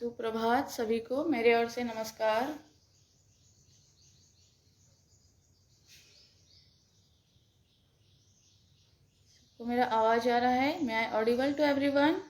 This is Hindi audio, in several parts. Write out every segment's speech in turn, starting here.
सुप्रभात सभी को मेरे ओर से नमस्कार। तो मेरा आवाज आ रहा है? मे आई ऑडिबल टू एवरीवन?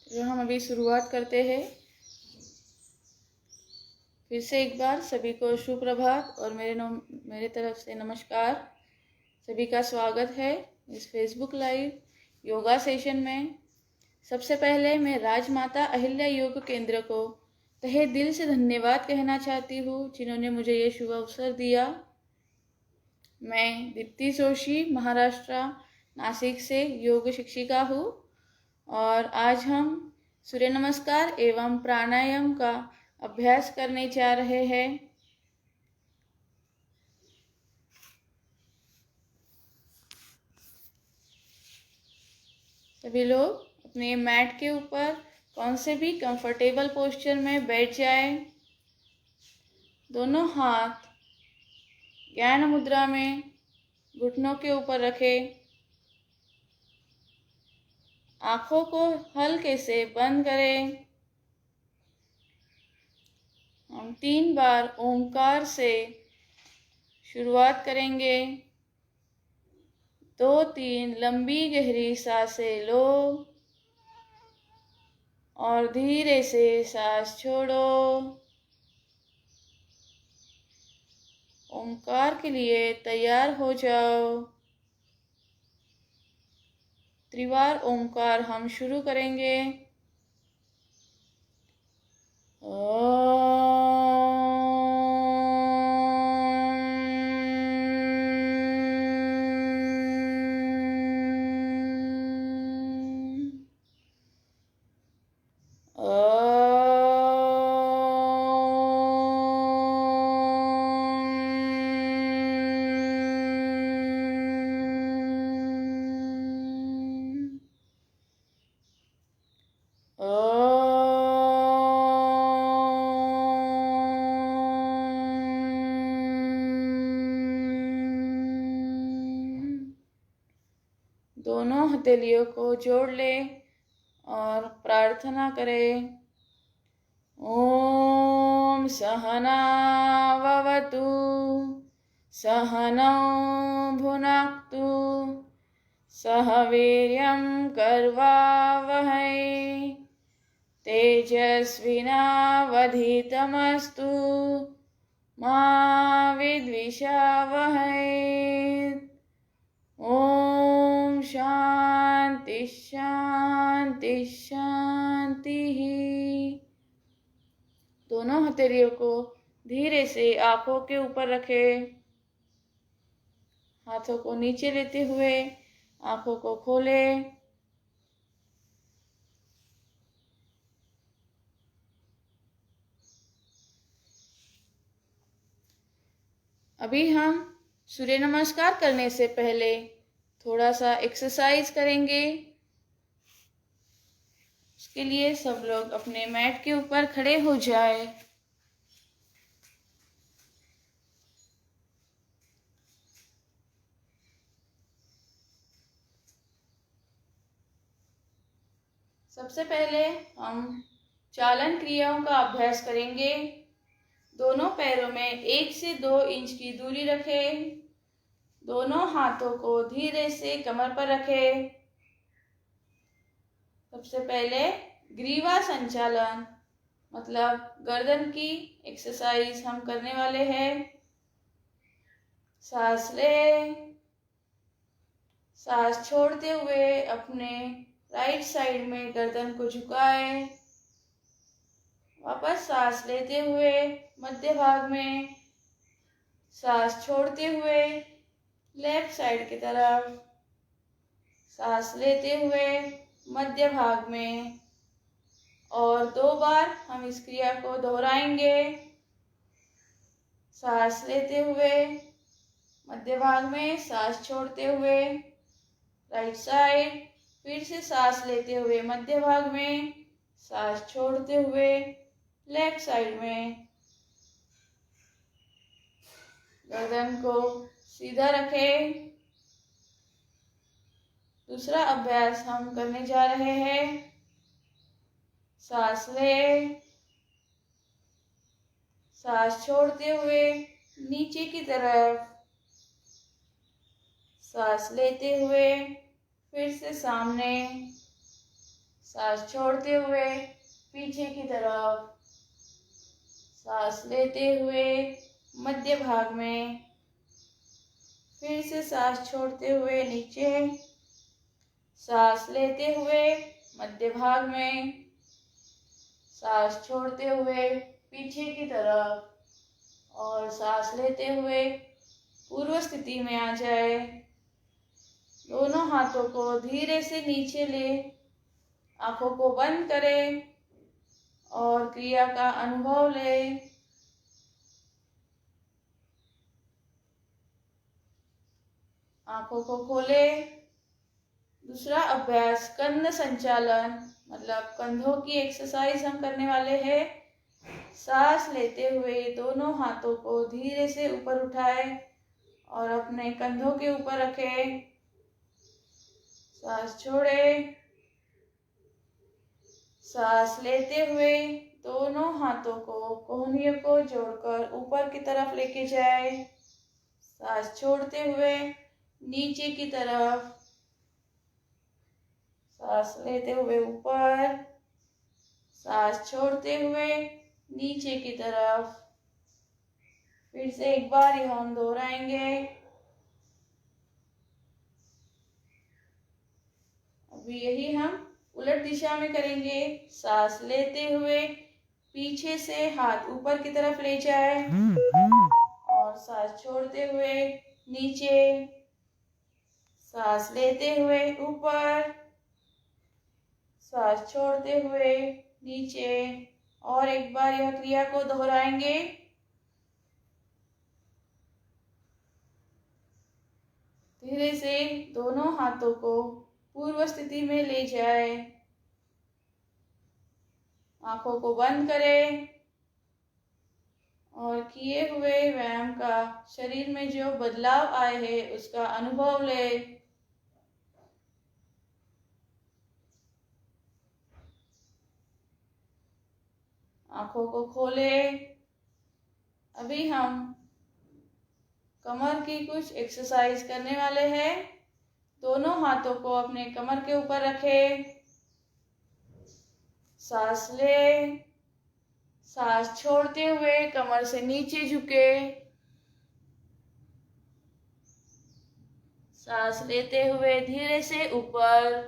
जो हम अभी शुरुआत करते हैं। फिर से एक बार सभी को सुप्रभात और मेरे तरफ से नमस्कार। सभी का स्वागत है इस फेसबुक लाइव योगा सेशन में। सबसे पहले मैं राजमाता अहिल्या योग केंद्र को तहे दिल से धन्यवाद कहना चाहती हूँ, जिन्होंने मुझे ये शुभ अवसर दिया। मैं दीप्ति जोशी, महाराष्ट्र नासिक से योग शिक्षिका हूँ और आज हम सूर्य नमस्कार एवं प्राणायाम का अभ्यास करने जा रहे हैं। सभी लोग अपने मैट के ऊपर कौन से भी कंफर्टेबल पोस्चर में बैठ जाएं। दोनों हाथ ज्ञान मुद्रा में घुटनों के ऊपर रखें। आँखों को हल्के से बंद करें। हम 3 बार ओंकार से शुरुआत करेंगे। 2-3 लंबी गहरी सांसें लो और धीरे से सांस छोड़ो। ओंकार के लिए तैयार हो जाओ। त्रिवार ओंकार हम शुरू करेंगे। ओ दोनों हथेलियों को जोड़ ले और प्रार्थना करें। ओम सहना भवतु सहनौ भुनक्तु सह वीर्यं कर्वावहै तेजस्विनावधीतमस्तु मा विद्विषावहै। ओम शांति शांति शांति। दोनों हथेलियों को धीरे से आंखों के ऊपर रखें। हाथों को नीचे लेते हुए आंखों को खोलें। अभी हम सूर्य नमस्कार करने से पहले थोड़ा सा एक्सरसाइज करेंगे। उसके लिए सब लोग अपने मैट के ऊपर खड़े हो जाए। सबसे पहले हम चालन क्रियाओं का अभ्यास करेंगे। दोनों पैरों में 1 से 2 इंच की दूरी रखें। दोनों हाथों को धीरे से कमर पर रखें। सबसे पहले ग्रीवा संचालन मतलब गर्दन की एक्सरसाइज हम करने वाले हैं। सांस ले, सांस छोड़ते हुए अपने राइट साइड में गर्दन को झुकाए। वापस सांस लेते हुए मध्य भाग में, सांस छोड़ते हुए लेफ्ट साइड की तरफ, सांस लेते हुए मध्य भाग में। और 2 बार हम इस क्रिया को दोहराएंगे। सांस लेते हुए मध्य भाग में, सांस छोड़ते हुए राइट साइड, फिर से सांस लेते हुए मध्य भाग में, सांस छोड़ते हुए लेफ्ट साइड में। गर्दन को सीधा रखें। दूसरा अभ्यास हम करने जा रहे हैं। सांस ले, सांस छोड़ते हुए नीचे की तरफ, सांस लेते हुए फिर से सामने, सांस छोड़ते हुए पीछे की तरफ, सांस लेते हुए मध्य भाग में, फिर से सांस छोड़ते हुए नीचे, सांस लेते हुए मध्य भाग में, सांस छोड़ते हुए पीछे की तरफ और सांस लेते हुए पूर्व स्थिति में आ जाए। दोनों हाथों को धीरे से नीचे ले, आंखों को बंद करें और क्रिया का अनुभव लें। आंखों को खोलें। दूसरा अभ्यास कंध संचालन मतलब कंधों की एक्सरसाइज हम करने वाले हैं। सांस लेते हुए दोनों हाथों को धीरे से ऊपर उठाएं और अपने कंधों के ऊपर रखें। सांस छोड़ें। सांस लेते हुए दोनों हाथों को कोहनियों को जोड़कर ऊपर की तरफ लेके जाए। सांस छोड़ते हुए नीचे की तरफ, सांस लेते हुए ऊपर, सांस छोड़ते हुए नीचे की तरफ। फिर से एक बार यह हम दोहराएंगे। अभी यही हम उलट दिशा में करेंगे। सांस लेते हुए पीछे से हाथ ऊपर की तरफ ले जाए और सांस छोड़ते हुए नीचे, सांस लेते हुए ऊपर, सांस छोड़ते हुए नीचे। और एक बार यह क्रिया को दोहराएंगे। धीरे से दोनों हाथों को पूर्व स्थिति में ले जाए। आंखों को बंद करें और किए हुए व्यायाम का शरीर में जो बदलाव आए हैं उसका अनुभव लें। आंखों को खोले। अभी हम कमर की कुछ एक्सरसाइज करने वाले हैं। दोनों हाथों को अपने कमर के ऊपर रखें। सांस ले। सांस छोड़ते हुए कमर से नीचे झुके। सांस लेते हुए धीरे से ऊपर।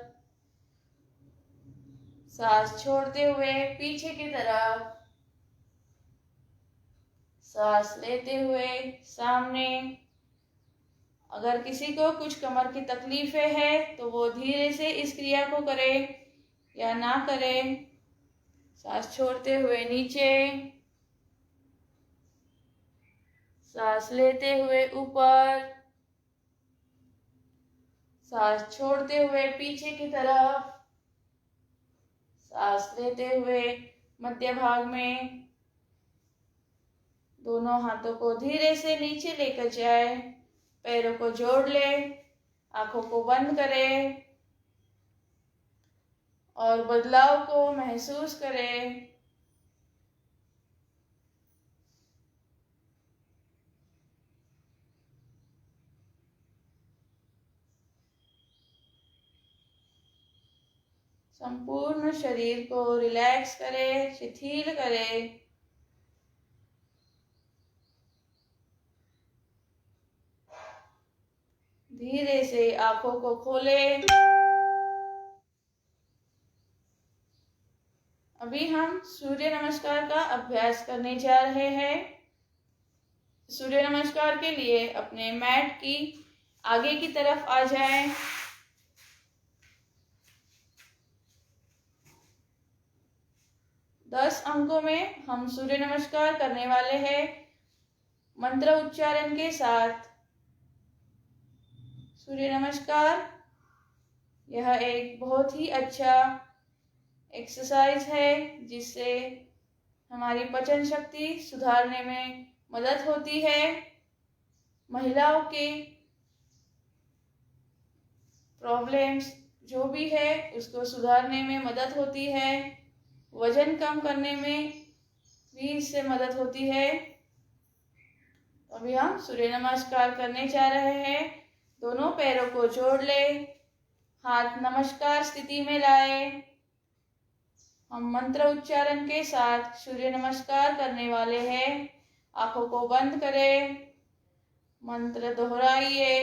सांस छोड़ते हुए पीछे की तरफ। सांस लेते हुए सामने। अगर किसी को कुछ कमर की तकलीफें है तो वो धीरे से इस क्रिया को करे या ना करे। सांस छोड़ते हुए नीचे। सांस लेते हुए ऊपर। सांस छोड़ते हुए पीछे की तरफ। सांस लेते हुए मध्य भाग में। दोनों हाथों को धीरे से नीचे लेकर जाए। पैरों को जोड़ ले। आंखों को बंद करें और बदलाव को महसूस करें। संपूर्ण शरीर को रिलैक्स करें, शिथिल करें। धीरे से आंखों को खोलें। अभी हम सूर्य नमस्कार का अभ्यास करने जा रहे हैं। सूर्य नमस्कार के लिए अपने मैट की आगे की तरफ आ जाएं। दस अंकों में हम सूर्य नमस्कार करने वाले हैं मंत्र उच्चारण के साथ। सूर्य नमस्कार यह एक बहुत ही अच्छा एक्सरसाइज है जिससे हमारी पाचन शक्ति सुधारने में मदद होती है। महिलाओं के प्रॉब्लम्स जो भी है उसको सुधारने में मदद होती है। वजन कम करने में भी इससे मदद होती है। अभी हम सूर्य नमस्कार करने जा रहे हैं। दोनों पैरों को जोड़ ले। हाथ नमस्कार स्थिति में लाए। हम मंत्र उच्चारण के साथ सूर्य नमस्कार करने वाले हैं। आंखों को बंद करें। मंत्र दोहराइए।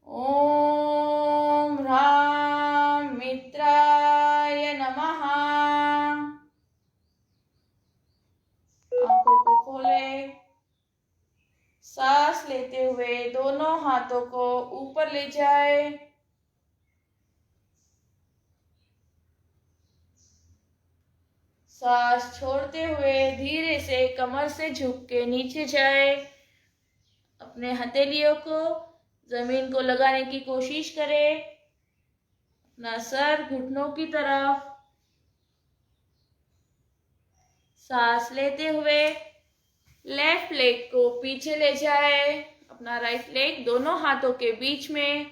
ओम ह्रां मित्राय नमः। आंखों को खोले। सांस लेते हुए दोनों हाथों को ऊपर ले जाए। सांस छोड़ते हुए धीरे से कमर से झुक के नीचे जाए। अपने हथेलियों को जमीन को लगाने की कोशिश करें। अपना सर घुटनों की तरफ। सांस लेते हुए लेफ्ट लेग को पीछे ले जाए। अपना राइट लेग दोनों हाथों के बीच में।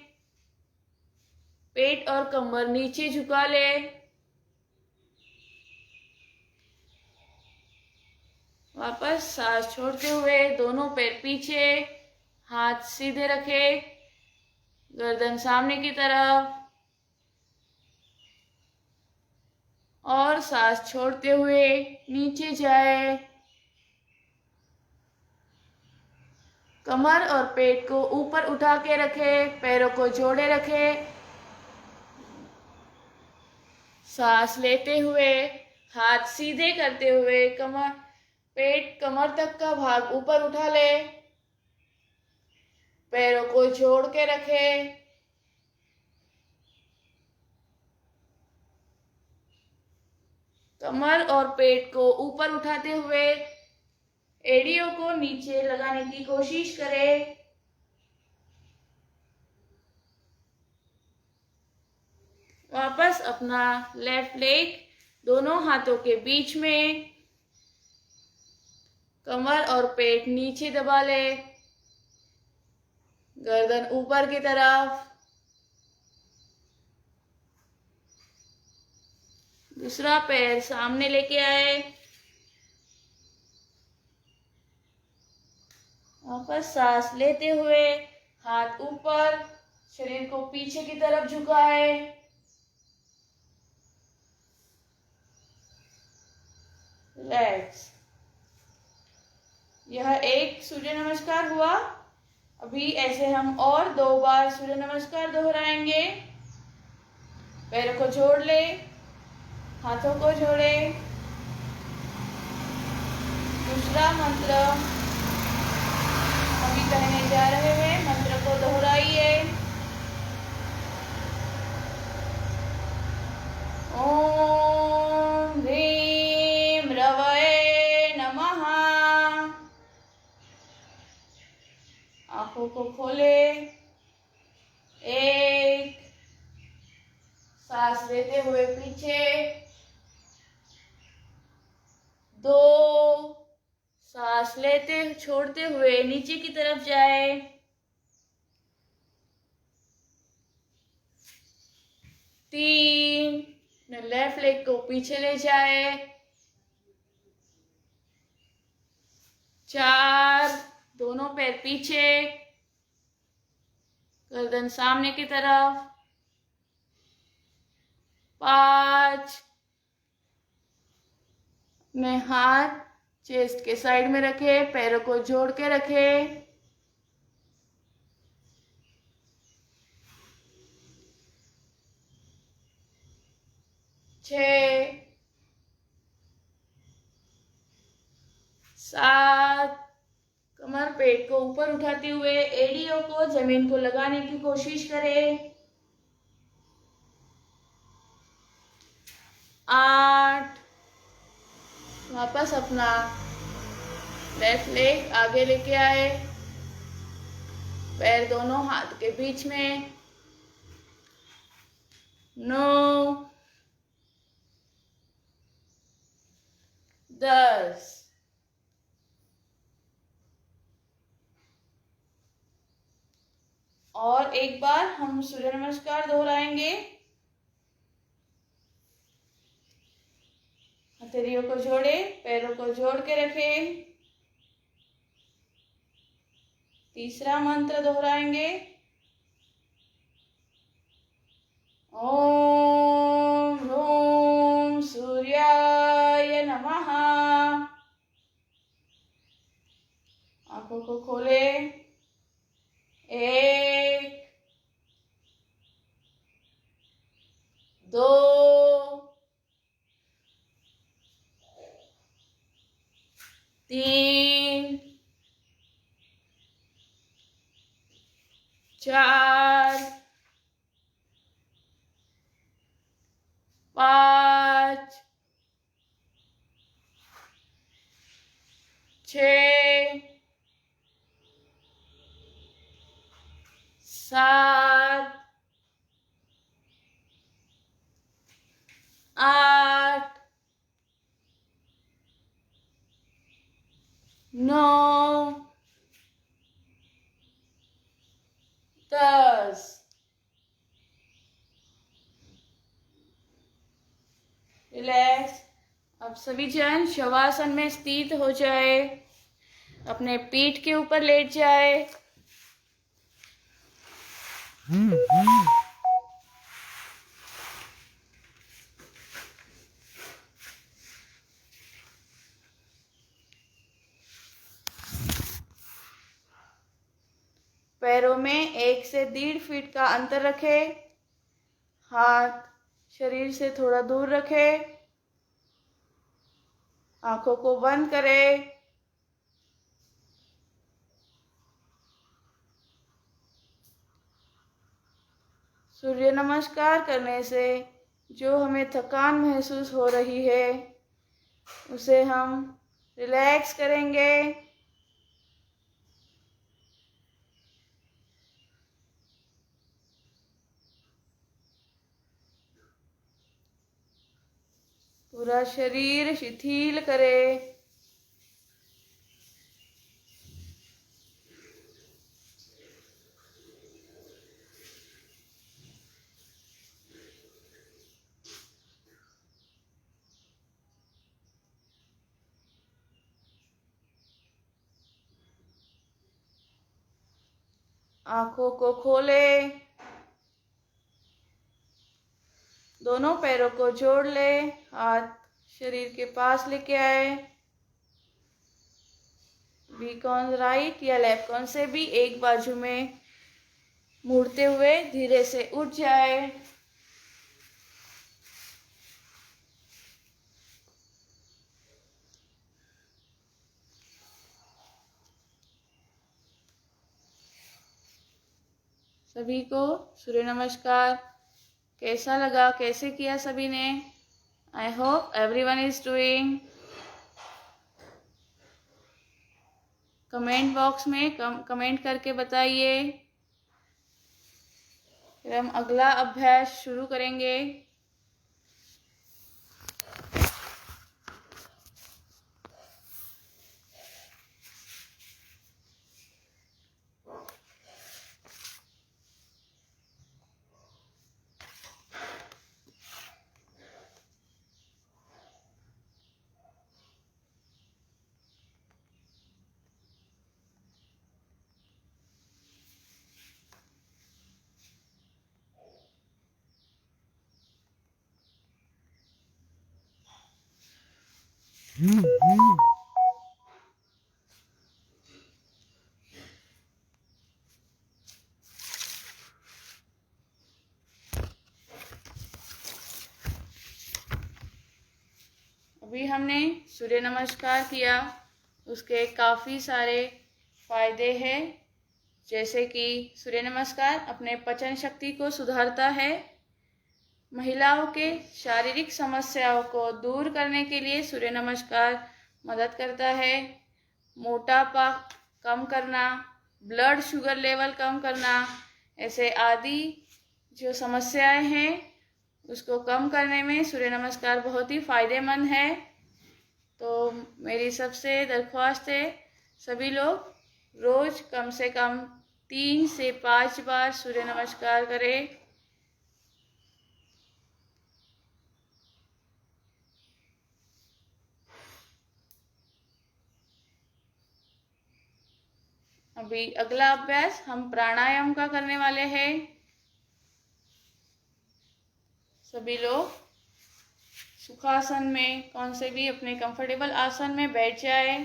पेट और कमर नीचे झुका ले। वापस सांस छोड़ते हुए दोनों पैर पीछे। हाथ सीधे रखे। गर्दन सामने की तरफ। और सांस छोड़ते हुए नीचे जाए। कमर और पेट को ऊपर उठा के रखे। पैरों को जोड़े रखे। सांस लेते हुए हाथ सीधे करते हुए पेट कमर तक का भाग ऊपर उठा ले। पैरों को जोड़ के रखे। कमर और पेट को ऊपर उठाते हुए एड़ियों को नीचे लगाने की कोशिश करें। वापस अपना लेफ्ट लेग दोनों हाथों के बीच में। कमर और पेट नीचे दबा ले। गर्दन ऊपर की तरफ। दूसरा पैर सामने लेके आए, वापस सांस लेते हुए हाथ ऊपर, शरीर को पीछे की तरफ झुकाए। रिलैक्स। यह एक सूर्य नमस्कार हुआ। अभी ऐसे हम और 2 बार सूर्य नमस्कार दोहराएंगे। पैरों को जोड़ ले, हाथों को जोड़े। दूसरा मंत्र अभी कहने जा रहे हैं, मंत्र को दोहराइए। ओम ह्रीं रवये नमः। आंखों को खोले। 1, सांस लेते हुए पीछे। 2, सांस लेते छोड़ते हुए नीचे की तरफ जाए। 3, लेफ्ट लेग को पीछे ले जाए। 4, दोनों पैर पीछे, गर्दन सामने की तरफ। 5, अपने हाथ चेस्ट के साइड में रखे, पैरों को जोड़ के रखे। 6, 7, कमर पेट को ऊपर उठाते हुए एड़ियों को जमीन को लगाने की कोशिश करें। 8, वापस अपना लेफ्ट लेग आगे लेके आए, पैर दोनों हाथ के बीच में। 9, 10, और एक बार हम सूर्य नमस्कार दोहराएंगे। हथेलियों को जोड़े, पैरों को जोड़ के रखें। तीसरा मंत्र दोहराएंगे। ओम ह्रूं सूर्याय नमः। आंखों को खोले। 1, 2, 3, 4, 5, 6, 7, 8, 9, 10। रिलैक्स। अब सभी जन शवासन में स्थित हो जाए, अपने पीठ के ऊपर लेट जाए। पैरों में 1 से 1.5 फीट का अंतर रखे। हाथ शरीर से थोड़ा दूर रखे। आंखों को बंद करें। सूर्य नमस्कार करने से जो हमें थकान महसूस हो रही है, उसे हम रिलैक्स करेंगे। पूरा शरीर शिथिल करें। आंखों को खोले, दोनों पैरों को जोड़ ले, हाथ शरीर के पास लेके आए। बी कॉन राइट या लेफ्ट कॉन से भी एक बाजू में मुड़ते हुए धीरे से उठ जाए। सभी को सूर्य नमस्कार कैसा लगा, कैसे किया सभी ने? I hope everyone is doing. Comment box में कमेंट करके बताइए। फिर हम अगला अभ्यास शुरू करेंगे। अभी हमने सूर्य नमस्कार किया, उसके काफ़ी सारे फायदे हैं। जैसे कि सूर्य नमस्कार अपने पाचन शक्ति को सुधारता है। महिलाओं के शारीरिक समस्याओं को दूर करने के लिए सूर्य नमस्कार मदद करता है। मोटापा कम करना, ब्लड शुगर लेवल कम करना, ऐसे आदि जो समस्याएं हैं उसको कम करने में सूर्य नमस्कार बहुत ही फायदेमंद है। तो मेरी सबसे दरख्वास्त है, सभी लोग रोज कम से कम 3 से 5 बार सूर्य नमस्कार करें। अभी अगला अभ्यास हम प्राणायाम का करने वाले हैं। सभी लोग सुखासन में कौन से भी अपने कंफर्टेबल आसन में बैठ जाए।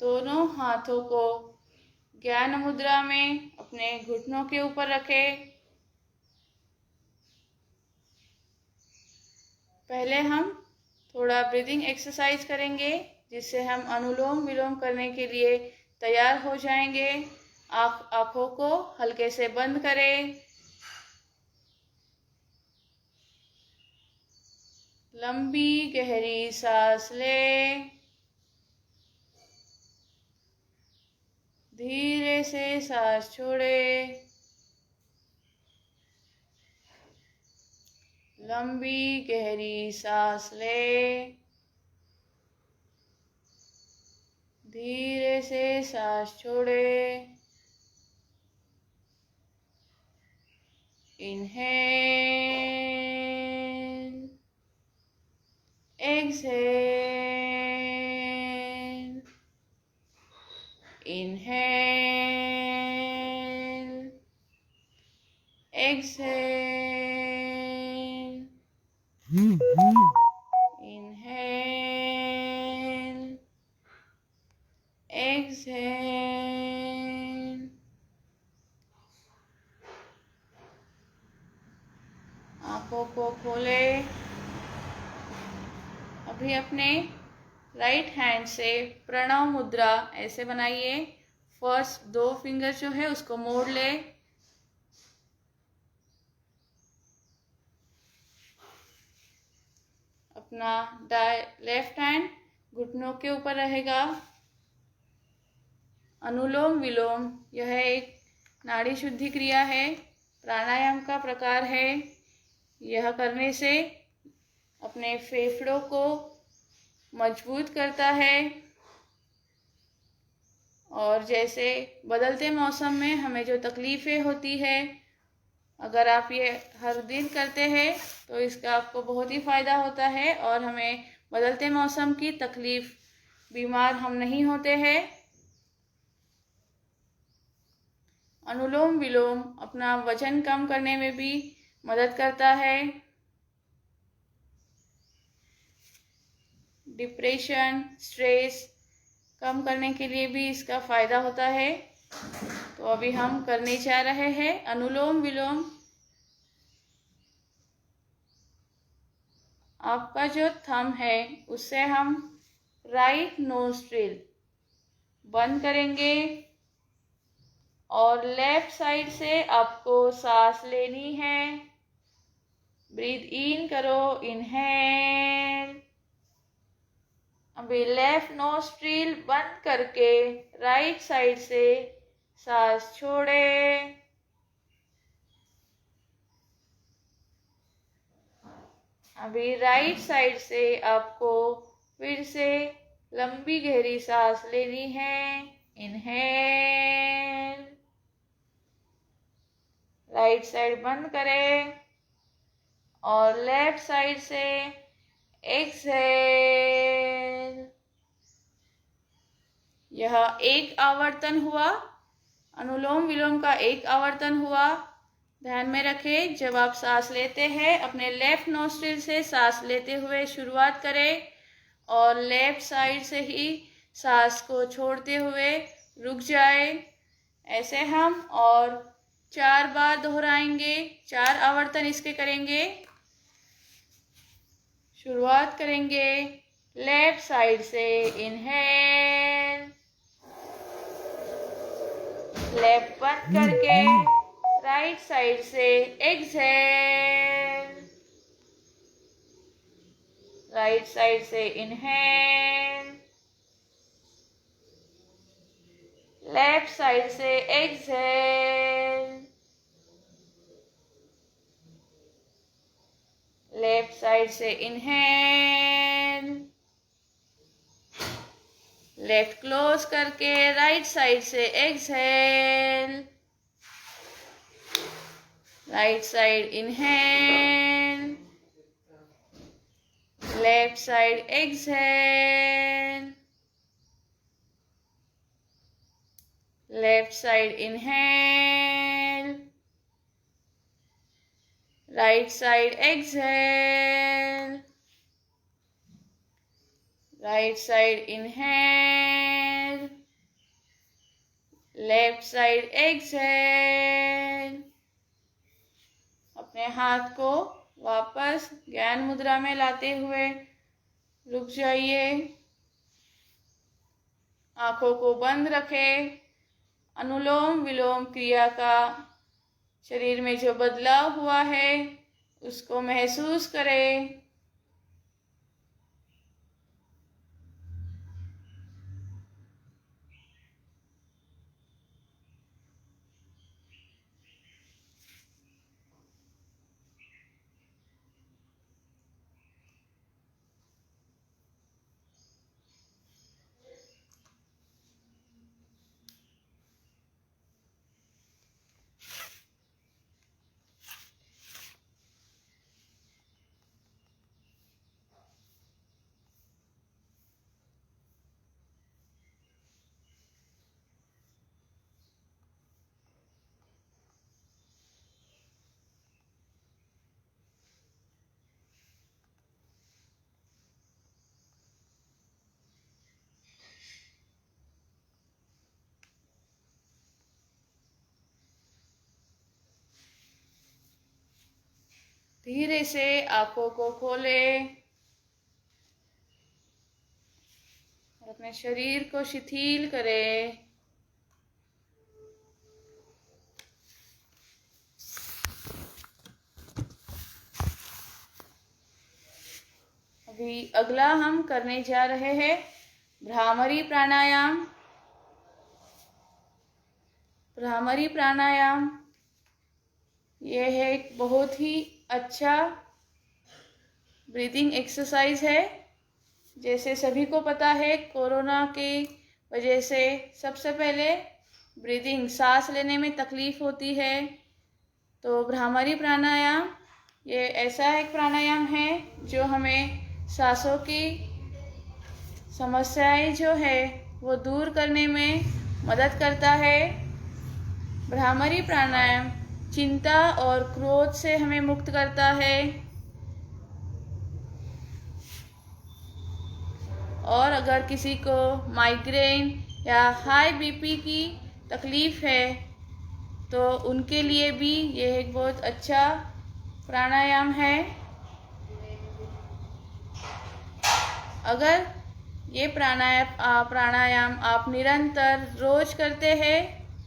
दोनों हाथों को ज्ञान मुद्रा में अपने घुटनों के ऊपर रखें। पहले हम थोड़ा ब्रीदिंग एक्सरसाइज करेंगे, जिससे हम अनुलोम विलोम करने के लिए तैयार हो जाएंगे। आँखों को हल्के से बंद करें। लंबी गहरी सांस लें। धीरे से सांस छोड़ें। लंबी गहरी सांस लें। धीरे से सांस छोड़ें। Inhale, exhale, inhale, exhale, inhale, exhale. आंखों को खोले। अभी अपने राइट हैंड से प्रणव मुद्रा ऐसे बनाइए। फर्स्ट 2 फिंगर जो है उसको मोड़ ले। अपना लेफ्ट हैंड घुटनों के ऊपर रहेगा। अनुलोम विलोम यह एक नाड़ी शुद्धि क्रिया है, प्राणायाम का प्रकार है। यह करने से अपने फेफड़ों को मजबूत करता है। और जैसे बदलते मौसम में हमें जो तकलीफ़ें होती है, अगर आप ये हर दिन करते हैं तो इसका आपको बहुत ही फ़ायदा होता है और हमें बदलते मौसम की तकलीफ़, बीमार हम नहीं होते हैं। अनुलोम विलोम अपना वजन कम करने में भी मदद करता है। डिप्रेशन, स्ट्रेस कम करने के लिए भी इसका फायदा होता है। तो अभी हम करने जा रहे हैं अनुलोम विलोम। आपका जो थंब है उससे हम राइट नोस्ट्रिल बंद करेंगे और लेफ्ट साइड से आपको सांस लेनी है। ब्रीथ इन करो, इनहेल। अभी लेफ्ट नोस्ट्रिल बंद करके राइट साइड से सांस छोड़े। अभी राइट साइड से आपको फिर से लंबी गहरी सांस लेनी है। इनहेल, राइट साइड बंद करें और लेफ्ट साइड से एक्सहेल। यह एक आवर्तन हुआ, अनुलोम विलोम का एक आवर्तन हुआ। ध्यान में रखें, जब आप सांस लेते हैं अपने लेफ्ट नोस्ट्रिल से सांस लेते हुए शुरुआत करें और लेफ्ट साइड से ही सांस को छोड़ते हुए रुक जाए। ऐसे हम और 4 बार दोहराएंगे, 4 आवर्तन इसके करेंगे। शुरुआत करेंगे लेफ्ट साइड से, इनहेल, लेफ्ट बंद करके राइट साइड से एक्सहेल, राइट साइड से इनहेल, लेफ्ट साइड से एक्सहेल, लेफ्ट साइड से इनहेल, लेफ्ट क्लोज करके राइट साइड से exhale, right side inhale, left side exhale, left side inhale, right side exhale, right side inhale, left side exhale. अपने हाथ को वापस ज्ञान मुद्रा में लाते हुए रुक जाइए। आंखों को बंद रखें। अनुलोम विलोम क्रिया का शरीर में जो बदलाव हुआ है उसको महसूस करें। धीरे से आंखों को खोलें और अपने शरीर को शिथिल करें। अभी अगला हम करने जा रहे हैं भ्रामरी प्राणायाम। भ्रामरी प्राणायाम यह है एक बहुत ही अच्छा ब्रीदिंग एक्सरसाइज है। जैसे सभी को पता है, कोरोना के वजह से सबसे पहले ब्रीदिंग सांस लेने में तकलीफ होती है। तो भ्रामरी प्राणायाम ये ऐसा एक प्राणायाम है जो हमें सांसों की समस्याएं जो है वो दूर करने में मदद करता है। भ्रामरी प्राणायाम चिंता और क्रोध से हमें मुक्त करता है। और अगर किसी को माइग्रेन या हाई बीपी की तकलीफ़ है तो उनके लिए भी ये एक बहुत अच्छा प्राणायाम है। अगर ये प्राणायाम आप निरंतर रोज करते हैं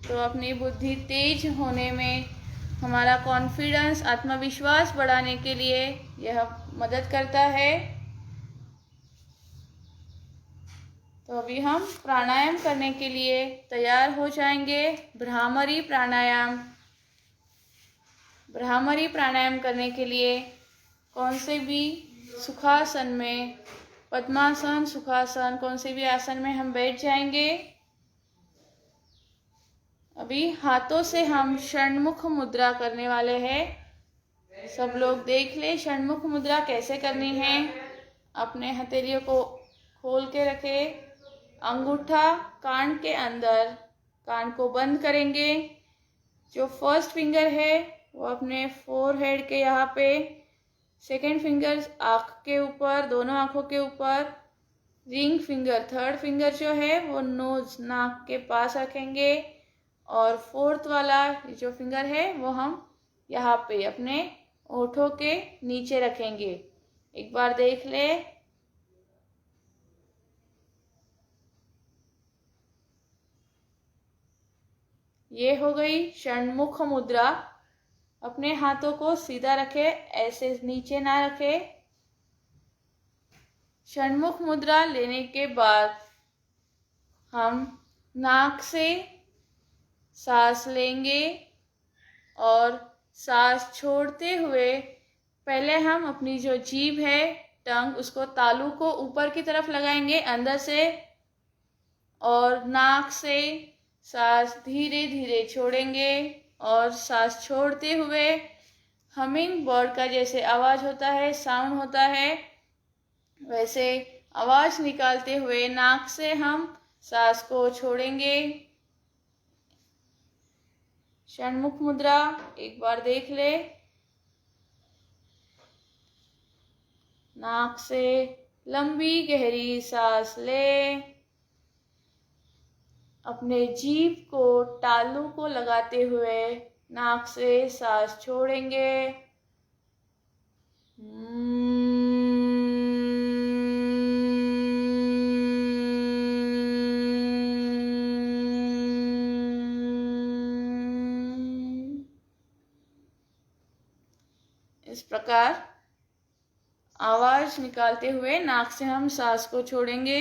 तो अपनी बुद्धि तेज होने में, हमारा कॉन्फिडेंस, आत्मविश्वास बढ़ाने के लिए यह मदद करता है। तो अभी हम प्राणायाम करने के लिए तैयार हो जाएंगे। भ्रामरी प्राणायाम करने के लिए कौन से भी सुखासन में, पद्मासन, सुखासन, कौन से भी आसन में हम बैठ जाएंगे। अभी हाथों से हम षण्मुख मुद्रा करने वाले हैं। सब लोग देख ले षण्मुख मुद्रा कैसे करनी है। अपने हथेलियों को खोल के रखे, अंगूठा कान के अंदर, कान को बंद करेंगे। जो फर्स्ट फिंगर है वो अपने फोरहेड के यहाँ पे, सेकेंड फिंगर आँख के ऊपर, दोनों आँखों के ऊपर, रिंग फिंगर, थर्ड फिंगर जो है वो नोज, नाक के पास रखेंगे। और फोर्थ वाला जो फिंगर है वो हम यहाँ पे अपने होठों के नीचे रखेंगे। एक बार देख ले। ये हो गई षण्मुख मुद्रा। अपने हाथों को सीधा रखे, ऐसे नीचे ना रखे। षण्मुख मुद्रा लेने के बाद हम नाक से सांस लेंगे और सांस छोड़ते हुए पहले हम अपनी जो जीभ है, टंग, उसको तालू को ऊपर की तरफ लगाएंगे अंदर से, और नाक से सांस धीरे धीरे छोड़ेंगे। और सांस छोड़ते हुए हमिंग बर्ड का जैसे आवाज़ होता है, साउंड होता है, वैसे आवाज़ निकालते हुए नाक से हम सांस को छोड़ेंगे। षण्मुख मुद्रा एक बार देख ले। नाक से लंबी गहरी सांस ले, अपने जीभ को तालू को लगाते हुए नाक से सांस छोड़ेंगे। इस प्रकार आवाज निकालते हुए नाक से हम सांस को छोड़ेंगे।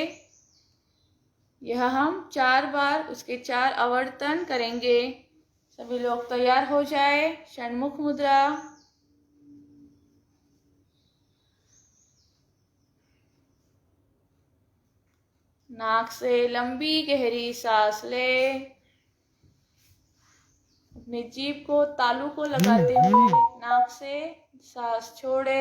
यह हम 4 बार, उसके 4 आवर्तन करेंगे। सभी लोग तैयार हो जाए। षण्मुख मुद्रा। नाक से लंबी गहरी सांस ले, अपनी जीभ को तालू को लगाते हुए नाक से सांस छोड़े।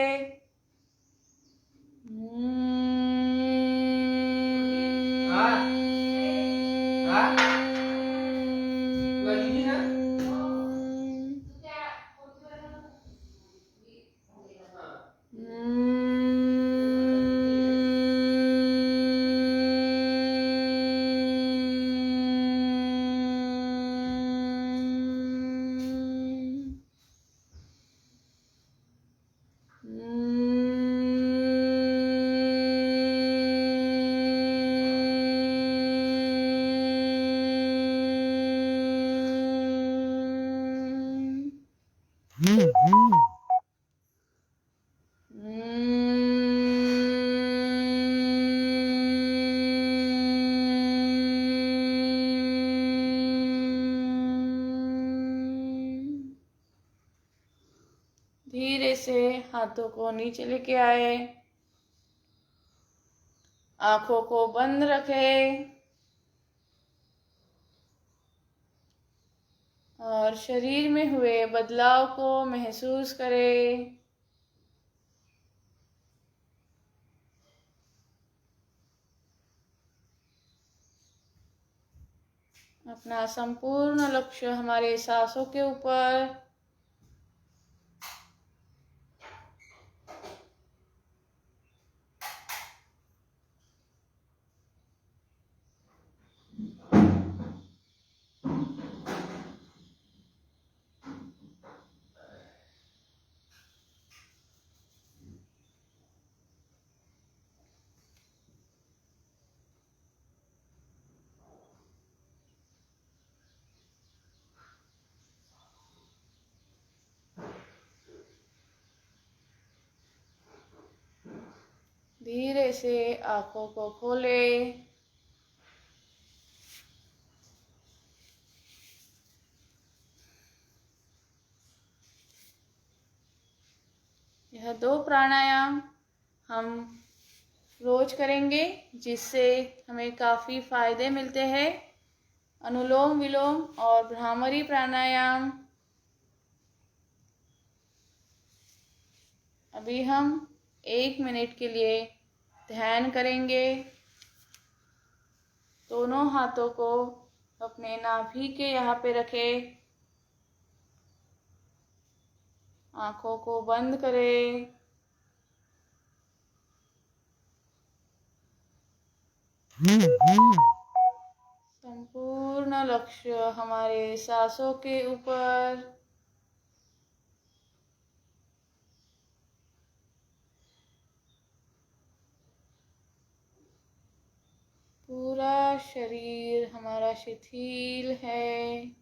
धीरे से हाथों को नीचे लेके आए, आंखों को बंद रखे और शरीर में हुए बदलाव को महसूस करें। अपना संपूर्ण लक्ष्य हमारे सांसों के ऊपर। धीरे से आंखों को खोलें। यह 2 प्राणायाम हम रोज करेंगे, जिससे हमें काफ़ी फायदे मिलते हैं। अनुलोम विलोम और भ्रामरी प्राणायाम अभी हम 1 मिनट के लिए ध्यान करेंगे। दोनों हाथों को अपने नाभि के यहाँ पे रखें। आंखों को बंद करें। संपूर्ण लक्ष्य हमारे सांसों के ऊपर। पूरा शरीर हमारा शिथिल है।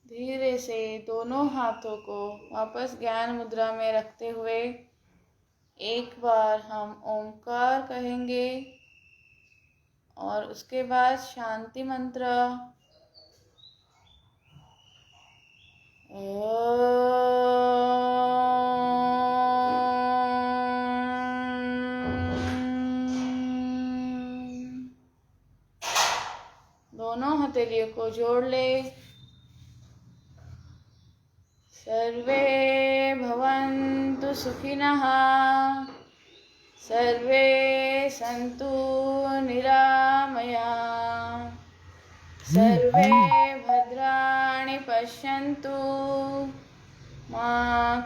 धीरे से दोनों हाथों को वापस ज्ञान मुद्रा में रखते हुए एक बार हम ओंकार कहेंगे और उसके बाद शांति मंत्र दोनों हथेलियों को जोड़ ले। सर्वे भवन्तु सुखिनः, सर्वे सन्तु निरामयाः, सर्वे भद्राणि पश्यन्तु, मा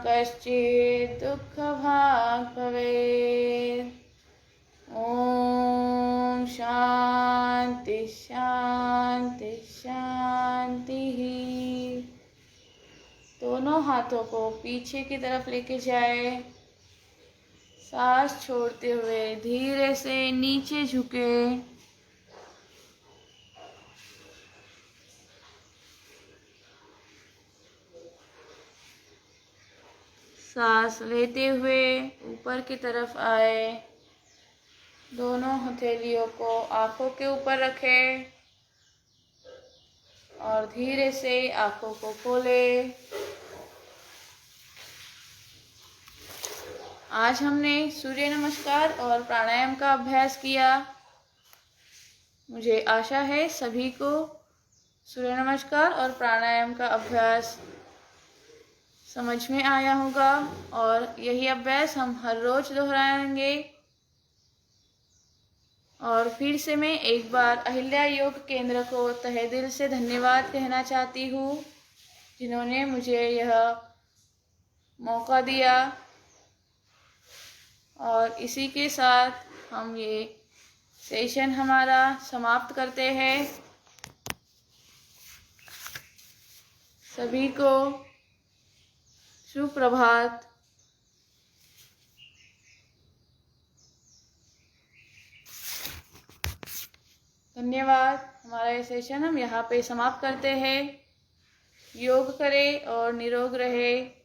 कश्चित् दुःखभाग् भवेत्। ओम शांति शांति शांति। दोनों हाथों को पीछे की तरफ लेके जाए। सांस छोड़ते हुए धीरे से नीचे झुके। सांस लेते हुए ऊपर की तरफ आए। दोनों हथेलियों को आंखों के ऊपर रखें और धीरे से आंखों को खोलें। आज हमने सूर्य नमस्कार और प्राणायाम का अभ्यास किया। मुझे आशा है सभी को सूर्य नमस्कार और प्राणायाम का अभ्यास समझ में आया होगा और यही अभ्यास हम हर रोज दोहराएंगे। और फिर से मैं एक बार अहिल्या योग केंद्र को तहे दिल से धन्यवाद कहना चाहती हूँ, जिन्होंने मुझे यह मौका दिया। और इसी के साथ हम ये सेशन हमारा समाप्त करते हैं। सभी को सुप्रभात। धन्यवाद। हमारा ये सेशन हम यहाँ पे समाप्त करते हैं। योग करें और निरोग रहे।